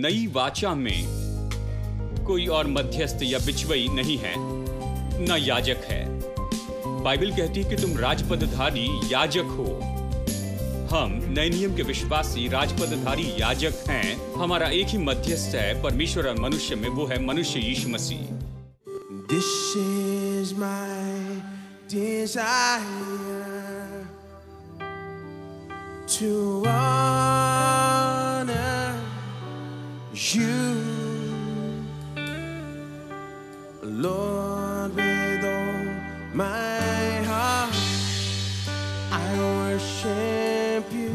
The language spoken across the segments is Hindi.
नई वाचा में कोई और मध्यस्थ या बिचवई नहीं है, न याजक है। बाइबल कहती है कि तुम राजपदधारी याजक हो। हम नए नियम के विश्वासी राजपदधारी याजक हैं। हमारा एक ही मध्यस्थ है परमेश्वर और मनुष्य में, वो है मनुष्य यीशु मसीह। This is my desire to honor you, Lord, with all my heart. I worship you.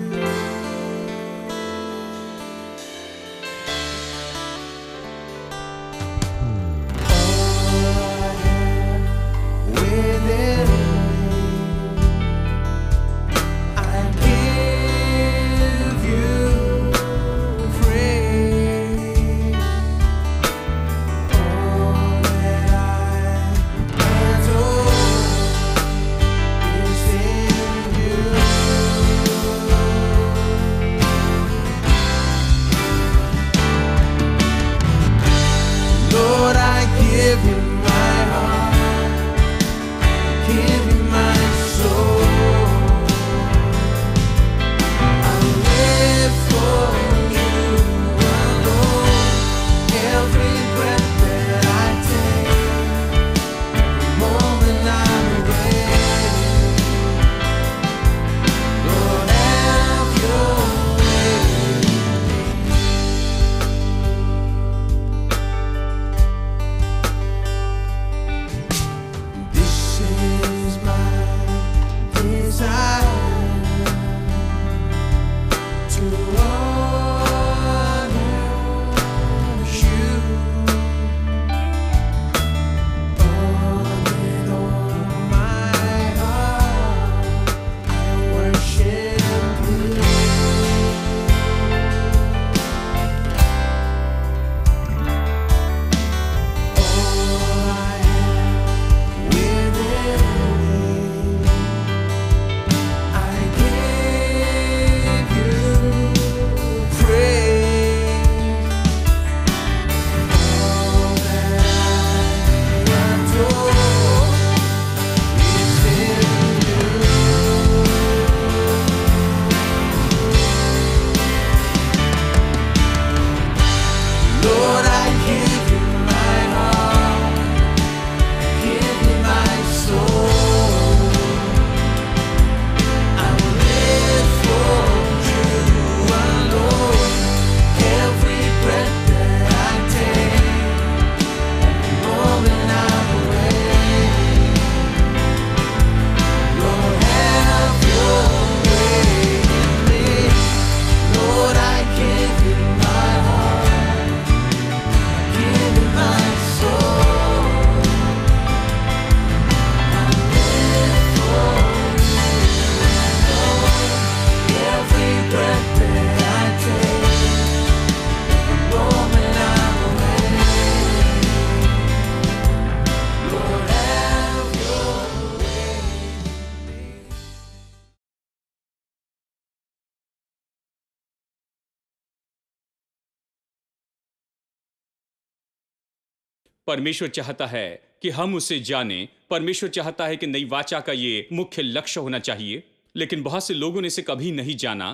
परमेश्वर चाहता है कि हम उसे जानें। परमेश्वर चाहता है कि नई वाचा का ये मुख्य लक्ष्य होना चाहिए, लेकिन बहुत से लोगों ने इसे कभी नहीं जाना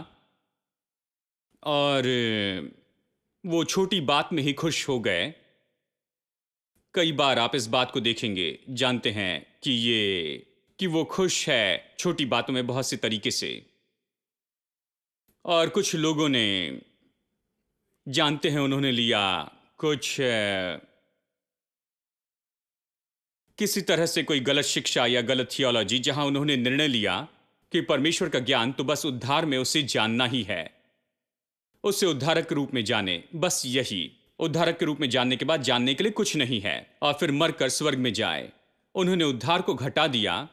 और वो छोटी बात में ही खुश हो गए। कई बार आप इस बात को देखेंगे, जानते हैं कि वो खुश है छोटी बातों में बहुत से तरीके से, और कुछ लोगों ने, जानते हैं, उन्होंने लिया कुछ किसी तरह से कोई गलत शिक्षा या गलत थियोलॉजी, जहां उन्होंने निर्णय लिया कि परमेश्वर का ज्ञान तो बस उद्धार में उसे जानना ही है, उसे उद्धारक के रूप में जाने, बस यही। उद्धारक के रूप में जानने के बाद जानने के लिए कुछ नहीं है, और फिर मरकर स्वर्ग में जाए। उन्होंने उद्धार को घटा दिया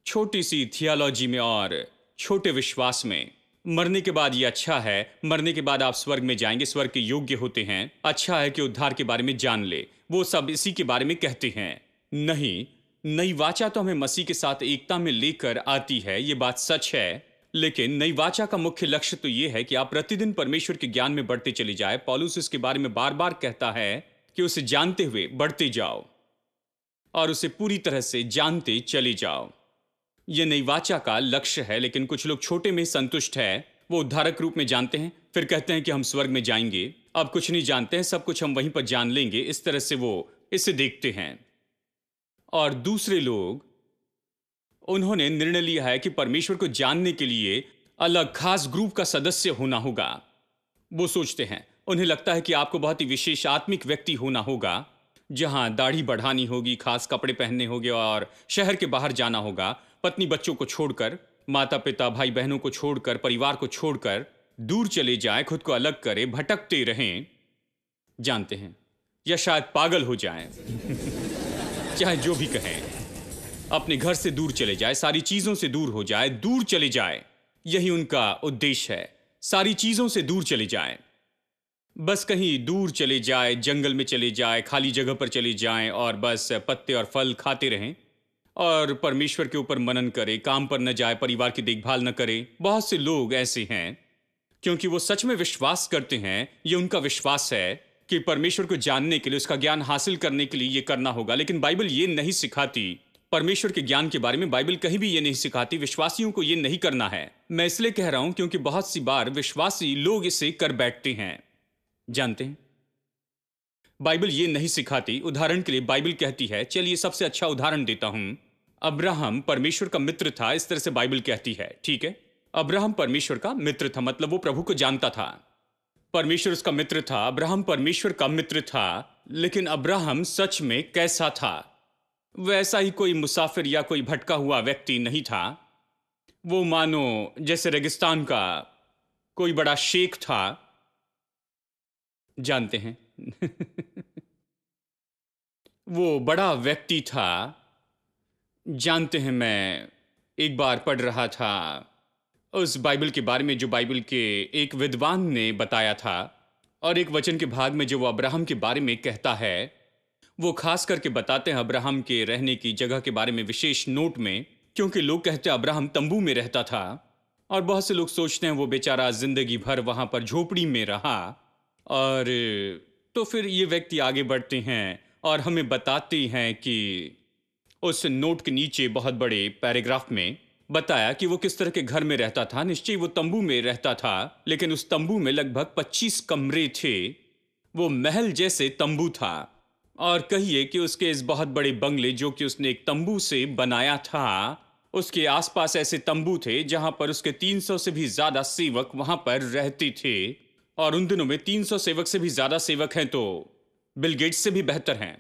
छोटी सी थियोलॉजी में और छोटे विश्वास में। मरने के बाद ये अच्छा है, मरने के बाद आप स्वर्ग में जाएंगे, स्वर्ग के योग्य होते हैं, अच्छा है कि उद्धार के बारे में जान ले। वो सब इसी के बारे में कहते हैं। नहीं, नई वाचा तो हमें मसीह के साथ एकता में लेकर आती है, ये बात सच है, लेकिन नई वाचा का मुख्य लक्ष्य तो यह है कि आप प्रतिदिन परमेश्वर के ज्ञान में बढ़ते चले जाए। पौलुस इसके बारे में बार बार कहता है कि उसे जानते हुए बढ़ते जाओ और उसे पूरी तरह से जानते चले जाओ। यह नई वाचा का लक्ष्य है। लेकिन कुछ लोग छोटे में संतुष्ट है, वो उद्धारक रूप में जानते हैं, फिर कहते हैं कि हम स्वर्ग में जाएंगे, अब कुछ नहीं जानते हैं, सब कुछ हम वहीं पर जान लेंगे। इस तरह से वो इसे देखते हैं। और दूसरे लोग, उन्होंने निर्णय लिया है कि परमेश्वर को जानने के लिए अलग खास ग्रुप का सदस्य होना होगा। वो सोचते हैं, उन्हें लगता है कि आपको बहुत ही विशेष आत्मिक व्यक्ति होना होगा, जहां दाढ़ी बढ़ानी होगी, खास कपड़े पहनने होंगे और शहर के बाहर जाना होगा, पत्नी बच्चों को छोड़कर, माता पिता भाई बहनों को छोड़कर, परिवार को छोड़कर दूर चले जाएं, खुद को अलग करें, भटकते रहें, जानते हैं, या शायद पागल हो जाएं। चाहे जो भी कहें, अपने घर से दूर चले जाए, सारी चीजों से दूर हो जाए, दूर चले जाए। यही उनका उद्देश्य है, सारी चीजों से दूर चले जाए। बस कहीं दूर चले जाए, जंगल में चले जाए, खाली जगह पर चले जाएं और बस पत्ते और फल खाते रहें और परमेश्वर के ऊपर मनन करें, काम पर न जाए, परिवार की देखभाल न करें। बहुत से लोग ऐसे हैं क्योंकि वो सच में विश्वास करते हैं, ये उनका विश्वास है कि परमेश्वर को जानने के लिए, उसका ज्ञान हासिल करने के लिए ये करना होगा। लेकिन बाइबल ये नहीं सिखाती। परमेश्वर के ज्ञान के बारे में बाइबल कहीं भी ये नहीं सिखाती विश्वासियों को ये नहीं करना है। मैं इसलिए कह रहा हूं क्योंकि बहुत सी बार विश्वासी लोग इसे कर बैठते हैं। जानते हैं, बाइबल ये नहीं सिखाती। उदाहरण के लिए बाइबल कहती है, चलिए सबसे अच्छा उदाहरण देता हूं, अब्राहम परमेश्वर का मित्र था, इस तरह से बाइबल कहती है। ठीक है, अब्राहम परमेश्वर का मित्र था, मतलब वो प्रभु को जानता था, परमेश्वर उसका मित्र था, अब्राहम परमेश्वर का मित्र था। लेकिन अब्राहम सच में कैसा था? वैसा ही कोई मुसाफिर या कोई भटका हुआ व्यक्ति नहीं था। वो मानो जैसे रेगिस्तान का कोई बड़ा शेख था। जानते हैं, वो बड़ा व्यक्ति था। जानते हैं, मैं एक बार पढ़ रहा था उस बाइबल के बारे में जो बाइबल के एक विद्वान ने बताया था, और एक वचन के भाग में जो वो अब्राहम के बारे में कहता है, वो खास करके बताते हैं अब्राहम के रहने की जगह के बारे में विशेष नोट में, क्योंकि लोग कहते हैं अब्राहम तंबू में रहता था और बहुत से लोग सोचते हैं वो बेचारा जिंदगी भर वहां पर झोपड़ी में रहा। और तो फिर ये व्यक्ति आगे बढ़ते हैं और हमें बताते हैं कि उस नोट के नीचे बहुत बड़े पैराग्राफ में बताया कि वो किस तरह के घर में रहता था। निश्चय वो तंबू में रहता था, लेकिन उस तंबू में लगभग 25 कमरे थे। वो महल जैसे तंबू था, और कहिए कि उसके इस बहुत बड़े बंगले जो कि उसने एक तंबू से बनाया था, उसके आसपास ऐसे तंबू थे जहां पर उसके 300 से भी ज्यादा सेवक वहां पर रहते थे। और उन दिनों में 300 सेवक से भी ज्यादा सेवक हैं तो बिल गेट्स से भी बेहतर हैं,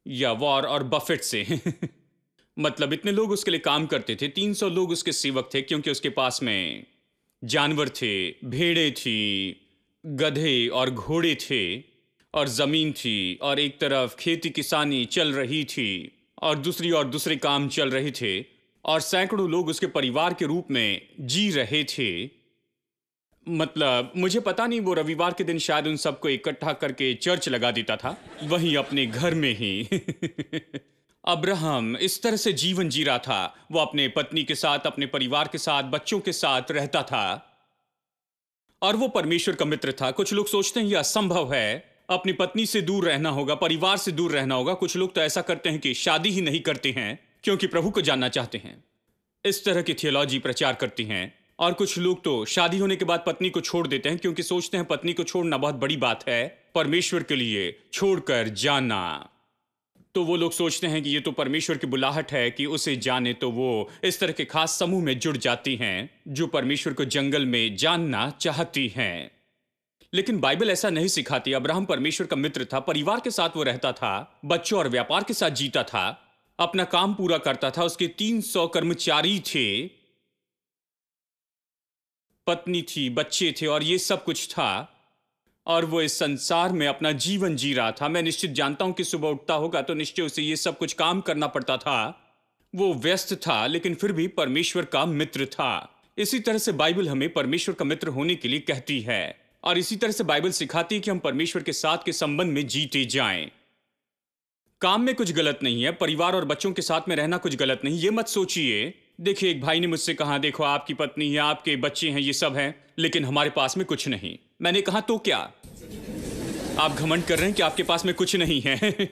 या वॉर और बफेट से। मतलब इतने लोग उसके लिए काम करते थे। 300 लोग उसके सेवक थे, क्योंकि उसके पास में जानवर थे, भेड़ें थी, गधे और घोड़े थे, और जमीन थी, और एक तरफ खेती किसानी चल रही थी, और दूसरे काम चल रहे थे, और सैकड़ों लोग उसके परिवार के रूप में जी रहे थे। मतलब मुझे पता नहीं, वो रविवार के दिन शायद उन सबको इकट्ठा करके चर्च लगा देता था वहीं अपने घर में ही। अब्राहम इस तरह से जीवन जी रहा था। वो अपने पत्नी के साथ, अपने परिवार के साथ, बच्चों के साथ रहता था, और वो परमेश्वर का मित्र था। कुछ लोग सोचते हैं यह असंभव है, अपनी पत्नी से दूर रहना होगा, परिवार से दूर रहना होगा। कुछ लोग तो ऐसा करते हैं कि शादी ही नहीं करते हैं क्योंकि प्रभु को जानना चाहते हैं। इस तरह की थियोलॉजी प्रचार करती हैं। और कुछ लोग तो शादी होने के बाद पत्नी को छोड़ देते हैं क्योंकि सोचते हैं पत्नी को छोड़ना बहुत बड़ी बात है, परमेश्वर के लिए छोड़कर जाना। तो वो लोग सोचते हैं कि ये तो परमेश्वर की बुलाहट है कि उसे जाने, तो वो इस तरह के खास समूह में जुड़ जाती हैं जो परमेश्वर को जंगल में जानना चाहती हैं। लेकिन बाइबल ऐसा नहीं सिखाती। अब्राहम परमेश्वर का मित्र था, परिवार के साथ वो रहता था, बच्चों और व्यापार के साथ जीता था, अपना काम पूरा करता था। उसके 300 कर्मचारी थे, पत्नी थी, बच्चे थे, और ये सब कुछ था। और वो इस संसार में अपना जीवन जी रहा था। मैं निश्चित जानता हूं कि सुबह उठता होगा तो निश्चय उसे ये सब कुछ काम करना पड़ता था। वो व्यस्त था, लेकिन फिर भी परमेश्वर का मित्र था। इसी तरह से बाइबल हमें परमेश्वर का मित्र होने के लिए कहती है, और इसी तरह से बाइबल सिखाती है कि हम परमेश्वर के साथ के संबंध में जीते जाएं। काम में कुछ गलत नहीं है, परिवार और बच्चों के साथ में रहना कुछ गलत नहीं, ये मत सोचिए। देखिए, एक भाई ने मुझसे कहा, देखो आपकी पत्नी है, आपके बच्चे हैं, ये सब हैं, लेकिन हमारे पास में कुछ नहीं। मैंने कहा, तो क्या आप घमंड कर रहे हैं कि आपके पास में कुछ नहीं है?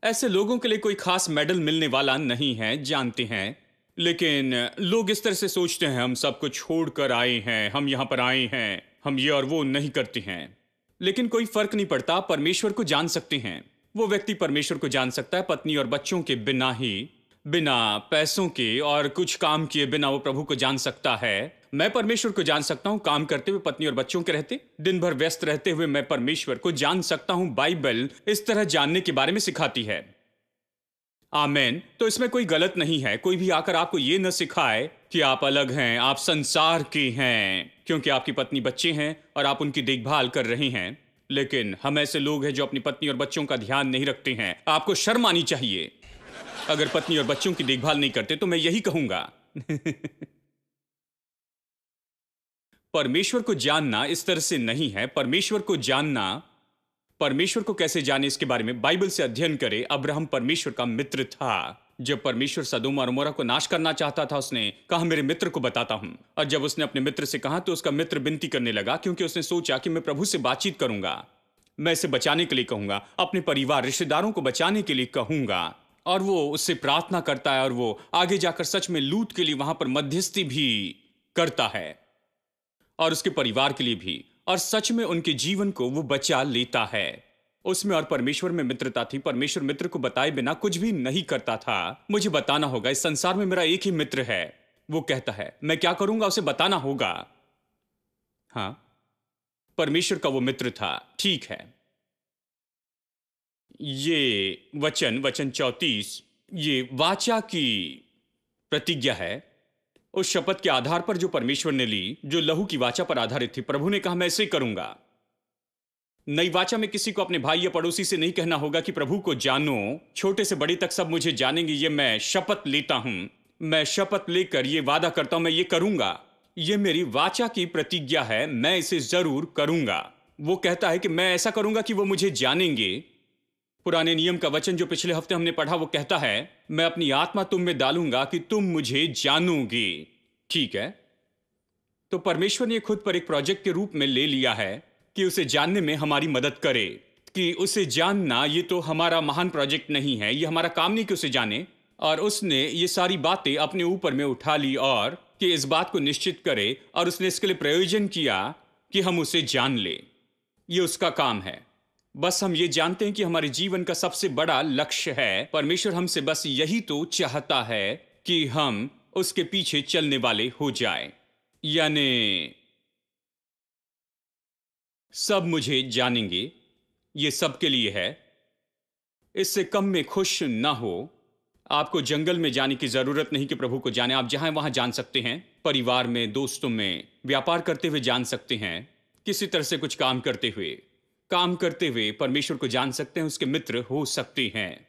ऐसे लोगों के लिए कोई खास मेडल मिलने वाला नहीं है, जानते हैं। लेकिन लोग इस तरह से सोचते हैं, हम सब कुछ छोड़कर आए हैं, हम यहां पर आए हैं, हम ये और वो नहीं करते हैं। लेकिन कोई फर्क नहीं पड़ता, परमेश्वर को जान सकते हैं। वो व्यक्ति परमेश्वर को जान सकता है पत्नी और बच्चों के बिना ही, बिना पैसों के और कुछ काम किए बिना वो प्रभु को जान सकता है। मैं परमेश्वर को जान सकता हूं काम करते हुए, पत्नी और बच्चों के रहते, दिन भर व्यस्त रहते हुए मैं परमेश्वर को जान सकता हूं। बाइबल इस तरह जानने के बारे में सिखाती है। आमेन। तो इसमें कोई गलत नहीं है। कोई भी आकर आपको ये न सिखाए कि आप अलग हैं, आप संसार के हैं, क्योंकि आपकी पत्नी बच्चे हैं और आप उनकी देखभाल कर रहे हैं। लेकिन हम ऐसे लोग हैं जो अपनी पत्नी और बच्चों का ध्यान नहीं रखते हैं। आपको शर्म आनी चाहिए। अगर पत्नी और बच्चों की देखभाल नहीं करते तो मैं यही कहूंगा। परमेश्वर को जानना इस तरह से नहीं है। परमेश्वर को जानना, परमेश्वर को कैसे जाने इसके बारे में बाइबल से अध्ययन करें। अब्राहम परमेश्वर का मित्र था। जब परमेश्वर सदोम और अमोरा को नाश करना चाहता था, उसने कहा, मेरे मित्र को बताता हूं। और जब उसने अपने मित्र से कहा तो उसका मित्र विनती करने लगा, क्योंकि उसने सोचा कि मैं प्रभु से बातचीत करूंगा, मैं इसे बचाने के लिए कहूंगा, अपने परिवार रिश्तेदारों को बचाने के लिए कहूंगा। और वो उससे प्रार्थना करता है और वो आगे जाकर सच में लूत के लिए वहां पर मध्यस्थी भी करता है और उसके परिवार के लिए भी, और सच में उनके जीवन को वो बचा लेता है। उसमें और परमेश्वर में मित्रता थी। परमेश्वर मित्र को बताए बिना कुछ भी नहीं करता था। मुझे बताना होगा, इस संसार में मेरा एक ही मित्र है। वो कहता है, मैं क्या करूंगा, उसे बताना होगा। हां, परमेश्वर का वो मित्र था। ठीक है। ये वचन 34, ये वाचा की प्रतिज्ञा है, उस शपथ के आधार पर जो परमेश्वर ने ली, जो लहू की वाचा पर आधारित थी। प्रभु ने कहा, मैं ऐसे करूंगा। नई वाचा में किसी को अपने भाई या पड़ोसी से नहीं कहना होगा कि प्रभु को जानो, छोटे से बड़े तक सब मुझे जानेंगे। ये मैं शपथ लेता हूं, मैं शपथ लेकर ये वादा करता हूं, मैं ये करूंगा। ये मेरी वाचा की प्रतिज्ञा है, मैं इसे जरूर करूंगा। वो कहता है कि मैं ऐसा करूंगा कि वो मुझे जानेंगे। पुराने नियम का वचन जो पिछले हफ्ते हमने पढ़ा, वो कहता है, मैं अपनी आत्मा तुम में डालूंगा कि तुम मुझे जानोगे। ठीक है। तो परमेश्वर ने खुद पर एक प्रोजेक्ट के रूप में ले लिया है कि उसे जानने में हमारी मदद करे। कि उसे जानना ये तो हमारा महान प्रोजेक्ट नहीं है, ये हमारा काम नहीं कि उसे जाने। और उसने ये सारी बातें अपने ऊपर में उठा ली और कि इस बात को निश्चित करे, और उसने इसके लिए प्रयोजन किया कि हम उसे जान ले। ये उसका काम है। बस हम ये जानते हैं कि हमारे जीवन का सबसे बड़ा लक्ष्य है। परमेश्वर हमसे बस यही तो चाहता है कि हम उसके पीछे चलने वाले हो जाएं। यानी सब मुझे जानेंगे, ये सबके लिए है। इससे कम में खुश ना हो। आपको जंगल में जाने की जरूरत नहीं कि प्रभु को जाने। आप जहां वहां जान सकते हैं, परिवार में, दोस्तों में, व्यापार करते हुए जान सकते हैं, किसी तरह से कुछ काम करते हुए परमेश्वर को जान सकते हैं, उसके मित्र हो सकते हैं।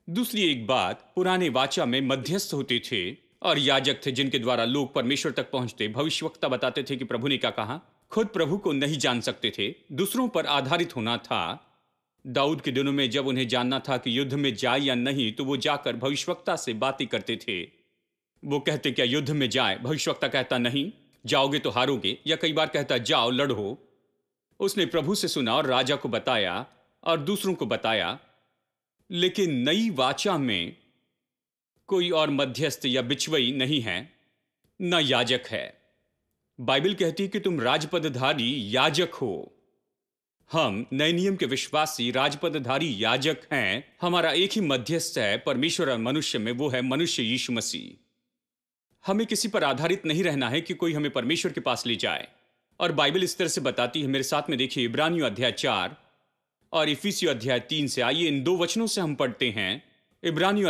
दूसरी एक बात, पुराने वाचा में मध्यस्थ होते थे और याजक थे जिनके द्वारा लोग परमेश्वर तक पहुंचते। भविष्यवक्ता बताते थे कि प्रभु ने क्या कहा। खुद प्रभु को नहीं जान सकते थे, दूसरों पर आधारित होना था। दाऊद के दिनों में जब उन्हें जानना था कि युद्ध में जाए या नहीं, तो वो जाकर भविष्यवक्ता से बातें करते थे। वो कहते, क्या युद्ध में जाए? भविष्यवक्ता कहता, नहीं, जाओगे तो हारोगे। या कई बार कहता, जाओ लड़ो। उसने प्रभु से सुना और राजा को बताया और दूसरों को बताया। लेकिन नई वाचा में कोई और मध्यस्थ या बिचवई नहीं है, न याजक है। बाइबल कहती है कि तुम राजपदधारी याजक हो। हम नए नियम के विश्वासी राजपदधारी याजक हैं। हमारा एक ही मध्यस्थ है परमेश्वर और मनुष्य में, वो है मनुष्य यीशु मसीह। हमें किसी पर आधारित नहीं रहना है कि कोई हमें परमेश्वर के पास ले जाए। और बाइबल इस तरह से बताती है। मेरे साथ में देखिए, इब्रानियों अध्याय 4 और इफिसियों अध्याय 3 से। आइए इन दो वचनों से हम पढ़ते हैं। इब्रानियों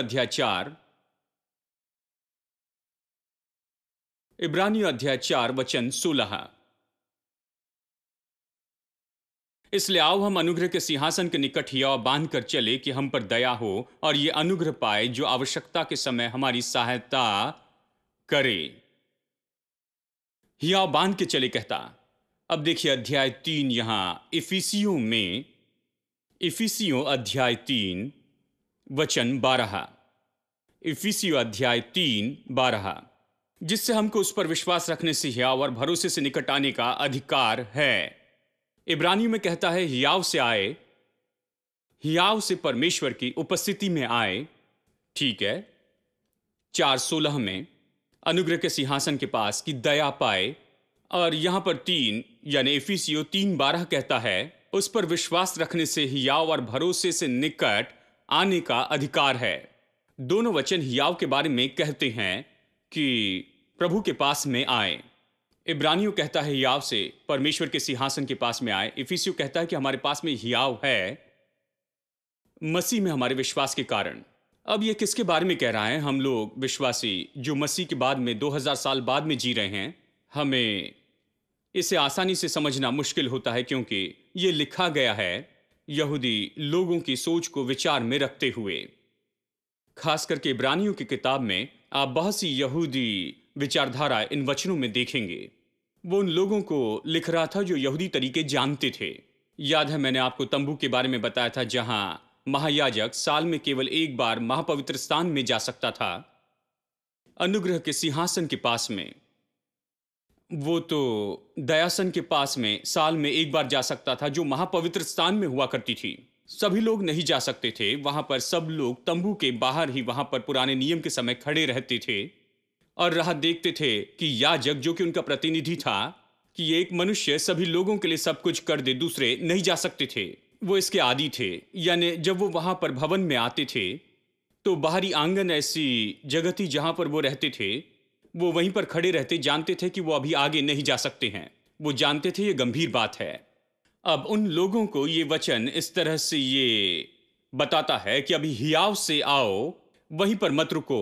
अध्याय 4 वचन 16। इसलिए आओ हम अनुग्रह के सिंहासन के निकट हियाव बांध कर चले कि हम पर दया हो और ये अनुग्रह पाए जो आवश्यकता के समय हमारी सहायता करे। हियाव बांध के चले कहता। अब देखिए अध्याय 3 यहां इफिसियों में, इफिसियों अध्याय 3 वचन 12। इफिसियों अध्याय 3:12, जिससे हमको उस पर विश्वास रखने से हियाव और भरोसे से निकट आने का अधिकार है। इब्रानियों में कहता है हियाव से आए, हियाव से परमेश्वर की उपस्थिति में आए। ठीक है। 4:16 में अनुग्रह के सिंहासन के पास की दया पाए। और यहां पर 3 यानी इफिसियों 3:12 कहता है उस पर विश्वास रखने से हियाव और भरोसे से निकट आने का अधिकार है। दोनों वचन हियाव के बारे में कहते हैं कि प्रभु के पास में आए। इब्रानियों कहता है हियाव से परमेश्वर के सिंहासन के पास में आए। इफिसियों कहता है कि हमारे पास में हियाव है मसीह में हमारे विश्वास के कारण। अब ये किसके बारे में कह रहा है? हम लोग विश्वासी जो मसीह के बाद में 2000 साल बाद में जी रहे हैं, हमें इसे आसानी से समझना मुश्किल होता है क्योंकि ये लिखा गया है यहूदी लोगों की सोच को विचार में रखते हुए। खास करके इब्रानियों की किताब में आप बहुत सी यहूदी विचारधारा इन वचनों में देखेंगे। वो उन लोगों को लिख रहा था जो यहूदी तरीके जानते थे। याद है मैंने आपको तंबू के बारे में बताया था जहां महायाजक साल में केवल एक बार महापवित्र स्थान में जा सकता था। अनुग्रह के सिंहासन के पास में, वो तो दयासन के पास में साल में एक बार जा सकता था जो महापवित्र स्थान में हुआ करती थी। सभी लोग नहीं जा सकते थे वहां पर। सब लोग तंबू के बाहर ही वहां पर पुराने नियम के समय खड़े रहते थे और राह देखते थे कि याजक जो कि उनका प्रतिनिधि था कि एक मनुष्य सभी लोगों के लिए सब कुछ कर दे, दूसरे नहीं जा सकते थे। वो इसके आदी थे। यानी जब वो वहां पर भवन में आते थे तो बाहरी आंगन ऐसी जगह थी जहां पर वो रहते थे। वो वहीं पर खड़े रहते, जानते थे कि वो अभी आगे नहीं जा सकते हैं। वो जानते थे ये गंभीर बात है। अब उन लोगों को ये वचन इस तरह से ये बताता है कि अभी हियाव से आओ, वहीं पर मत रुको,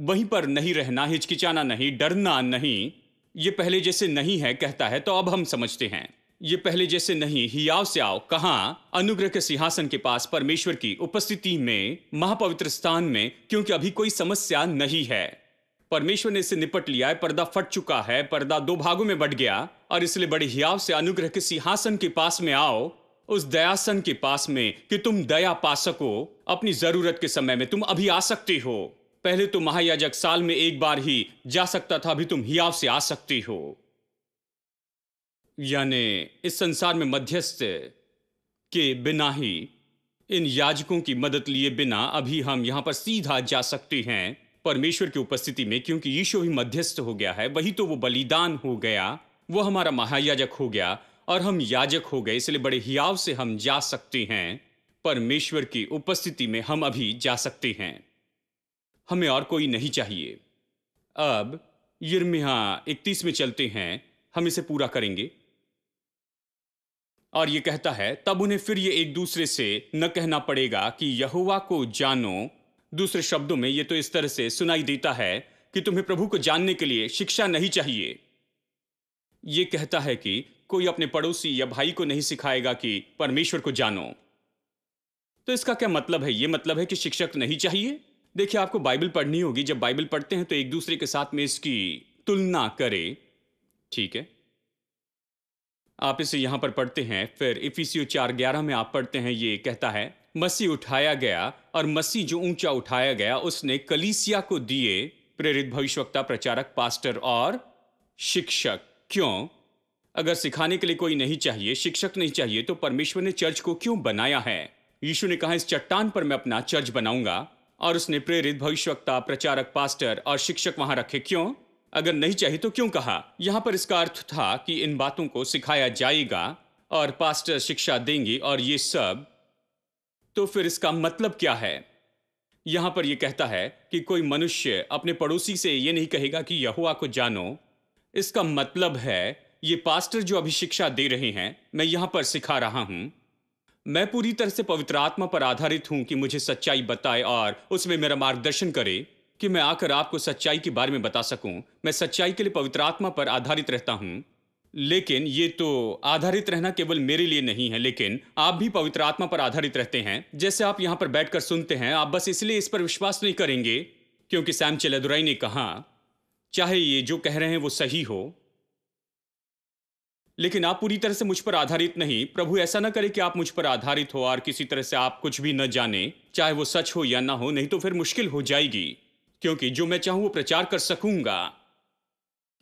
वहीं पर नहीं रहना, हिचकिचाना नहीं, डरना नहीं। ये पहले जैसे नहीं है कहता है, तो अब हम समझते हैं ये पहले जैसे नहीं। हियाव से आओ कहां? अनुग्रह के सिंहासन के पास परमेश्वर की उपस्थिति में, महापवित्र स्थान में, क्योंकि अभी कोई समस्या नहीं है। परमेश्वर ने इसे निपट लिया है। पर्दा फट चुका है, पर्दा 2 भागों में बट गया और इसलिए बड़े हियाव से अनुग्रह के सिंहासन के पास में आओ, उस दयासन के पास में कि तुम दया पा सको। अपनी जरूरत के समय में तुम अभी आ सकते हो। पहले तो महायाजक साल में एक बार ही जा सकता था, अभी तुम हियाव से आ सकते हो। यानी इस संसार में मध्यस्थ के बिना ही, इन याजकों की मदद लिए बिना अभी हम यहां पर सीधा जा सकते हैं परमेश्वर की उपस्थिति में, क्योंकि यीशु ही मध्यस्थ हो गया है। वही तो वो बलिदान हो गया, वो हमारा महायाजक हो गया और हम याजक हो गए। इसलिए बड़े हियाव से हम जा सकते हैं परमेश्वर की उपस्थिति में। हम अभी जा सकते हैं, हमें और कोई नहीं चाहिए। अब यिर्मयाह 31 में चलते हैं, हम इसे पूरा करेंगे। और ये कहता है तब उन्हें फिर ये एक दूसरे से न कहना पड़ेगा कि यहोवा को जानो। दूसरे शब्दों में ये तो इस तरह से सुनाई देता है कि तुम्हें प्रभु को जानने के लिए शिक्षा नहीं चाहिए। ये कहता है कि कोई अपने पड़ोसी या भाई को नहीं सिखाएगा कि परमेश्वर को जानो। तो इसका क्या मतलब है? ये मतलब है कि शिक्षक नहीं चाहिए। देखिए, आपको बाइबल पढ़नी होगी। जब बाइबल पढ़ते हैं तो एक दूसरे के साथ में इसकी तुलना करें। ठीक है, आप इसे यहां पर पढ़ते हैं। फिर इफिसियों 4:11 में आप पढ़ते हैं, ये कहता है मसीह उठाया गया और मसीह जो ऊंचा उठाया गया उसने कलीसिया को दिए प्रेरित, भविष्यवक्ता, प्रचारक, पास्टर और शिक्षक। क्यों? अगर सिखाने के लिए कोई नहीं चाहिए, शिक्षक नहीं चाहिए, तो परमेश्वर ने चर्च को क्यों बनाया है? यीशु ने कहा इस चट्टान पर मैं अपना चर्च बनाऊंगा, और उसने प्रेरित, भविष्यवक्ता, प्रचारक, पास्टर और शिक्षक वहां रखे। क्यों? अगर नहीं चाहिए तो क्यों कहा? यहां पर इसका अर्थ था कि इन बातों को सिखाया जाएगा और पास्टर शिक्षा देंगे और ये सब। तो फिर इसका मतलब क्या है? यहां पर यह कहता है कि कोई मनुष्य अपने पड़ोसी से यह नहीं कहेगा कि यहोवा को जानो। इसका मतलब है ये पास्टर जो अभी शिक्षा दे रहे हैं, मैं यहां पर सिखा रहा हूं, मैं पूरी तरह से पवित्र आत्मा पर आधारित हूं कि मुझे सच्चाई बताए और उसमें मेरा मार्गदर्शन करे कि मैं आकर आपको सच्चाई के बारे में बता सकूं। मैं सच्चाई के लिए पवित्र आत्मा पर आधारित रहता हूं। लेकिन ये तो आधारित रहना केवल मेरे लिए नहीं है, लेकिन आप भी पवित्र आत्मा पर आधारित रहते हैं। जैसे आप यहां पर बैठकर सुनते हैं, आप बस इसलिए इस पर विश्वास नहीं करेंगे क्योंकि सैम चेलेदुराई ने कहा चाहे ये जो कह रहे हैं वो सही हो, लेकिन आप पूरी तरह से मुझ पर आधारित नहीं। प्रभु ऐसा ना करे कि आप मुझ पर आधारित हो और किसी तरह से आप कुछ भी न जाने, चाहे वो सच हो या ना हो, नहीं तो फिर मुश्किल हो जाएगी। क्योंकि जो मैं चाहूं वो प्रचार कर सकूंगा।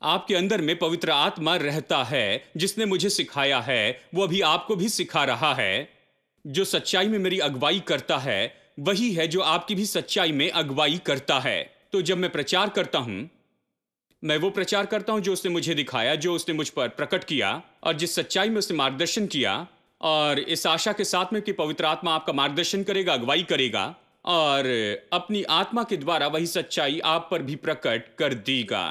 आपके अंदर में पवित्र आत्मा रहता है, जिसने मुझे सिखाया है, वो अभी आपको भी सिखा रहा है। जो सच्चाई में मेरी अगुवाई करता है वही है जो आपकी भी सच्चाई में अगुवाई करता है। तो जब मैं प्रचार करता हूं, मैं वो प्रचार करता हूं जो उसने मुझे दिखाया, जो उसने मुझ पर प्रकट किया और जिस सच्चाई में उसने मार्गदर्शन किया, और इस आशा के साथ में कि पवित्र आत्मा आपका मार्गदर्शन करेगा, अगुवाई करेगा और अपनी आत्मा के द्वारा वही सच्चाई आप पर भी प्रकट कर देगा।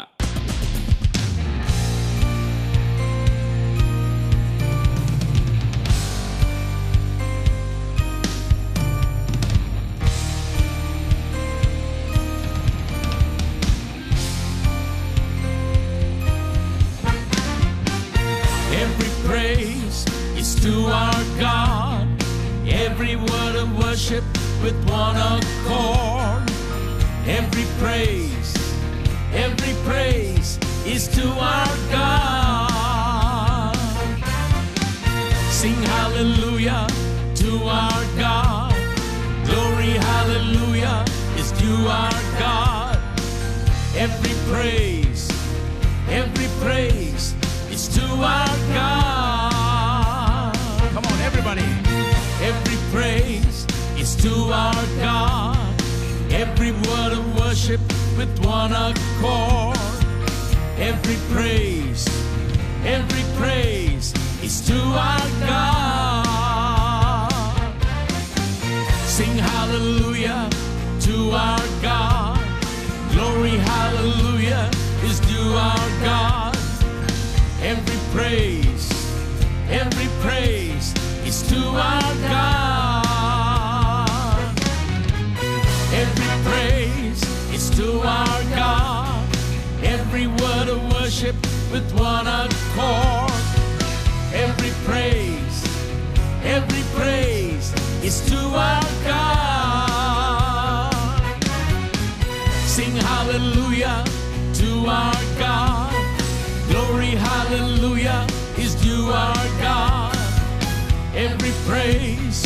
Every praise is to our God. Every word of worship with one accord. Every praise is to our God. Sing hallelujah to our God. Glory, hallelujah is to our God. Every praise is to our God. Come on, everybody. Every praise is to our God. Every word of worship with one accord. Every praise is to our God. Sing hallelujah to our God. Glory, hallelujah is to our God. Every praise is to our God. Every praise is to our God. Every word of worship with one accord. Every praise is to our God. Sing hallelujah to our God. Glory, hallelujah is due our God. Every praise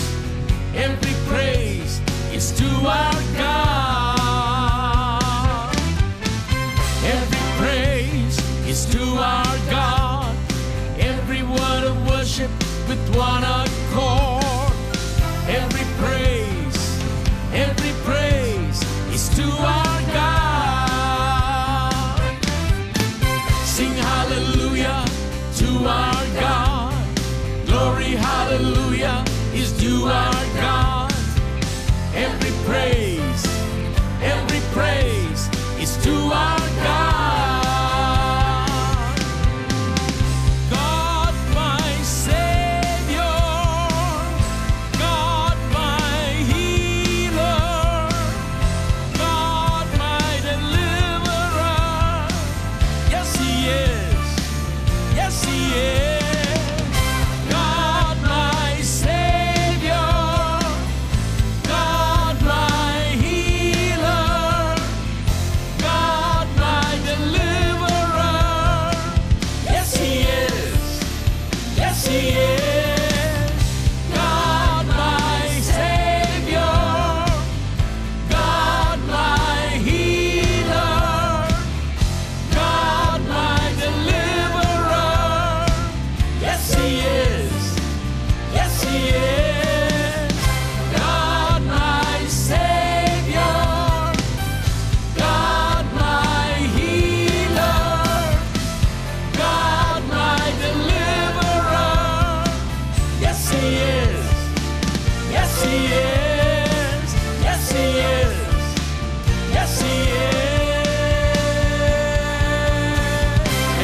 is to our God. Every praise is to our God. Every word of worship with one accord. Every praise is to our God. Sing hallelujah to our God. Glory, hallelujah is due our God. Every praise is to our God. God my Savior, God my healer, God my deliverer. Yes, He is. Yes, He is. God my Savior, God my healer, God my deliverer. Yes, He is. Yes, He is. God my Savior, God my healer, God my deliverer. Yes, He is. Yes, He is. God my Savior, God my healer, God my deliverer. Yes, He is. Yes, He is. Yes, He is. Yes, He is.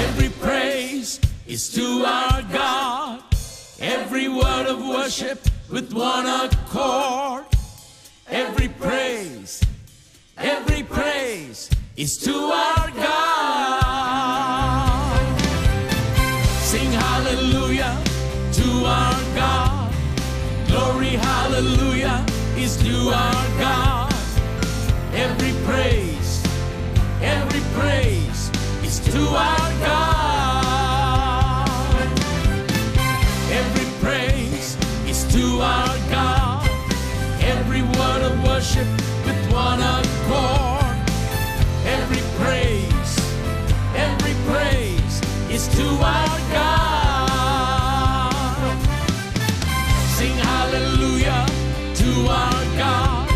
Every praise is to our God. Every word of worship with one accord. Every praise is to our God. Sing hallelujah to our God. Glory, hallelujah is to our God. Every praise is to our God. Every praise is to our God. Every word of worship with one accord. to our God. Sing hallelujah to our God.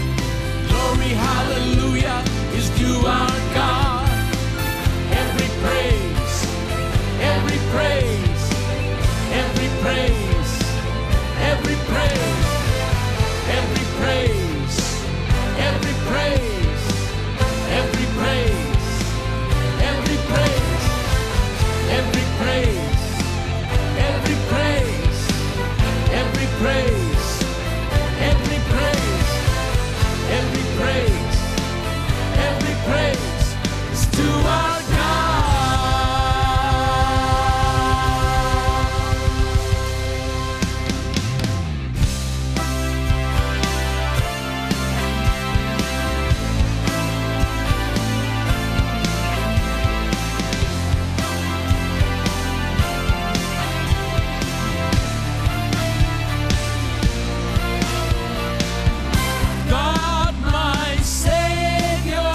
Glory, hallelujah is due our God. Every praise, every praise, every praise, every praise, every praise, every praise, every praise, every praise, every praise, every praise, every praise, every praise, every praise, every praise is to our God. God my Savior,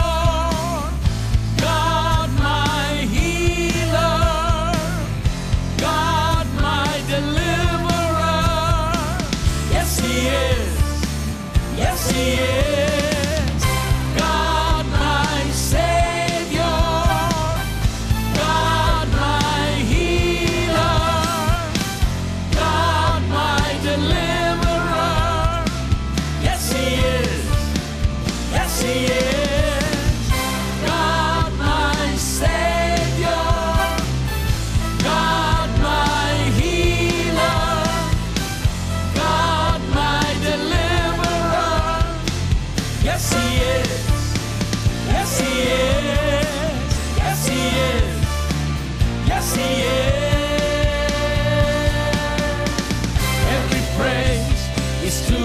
God my healer, God my deliverer. Yes, He is. Yes, He is. God my Savior, God my healer, God my deliverer. Yes, He is. Yes, He is. God my Savior, God my healer, God my deliverer. Yes, He is. Yes, He is. Yes, He is. Yes, He is. Every praise is to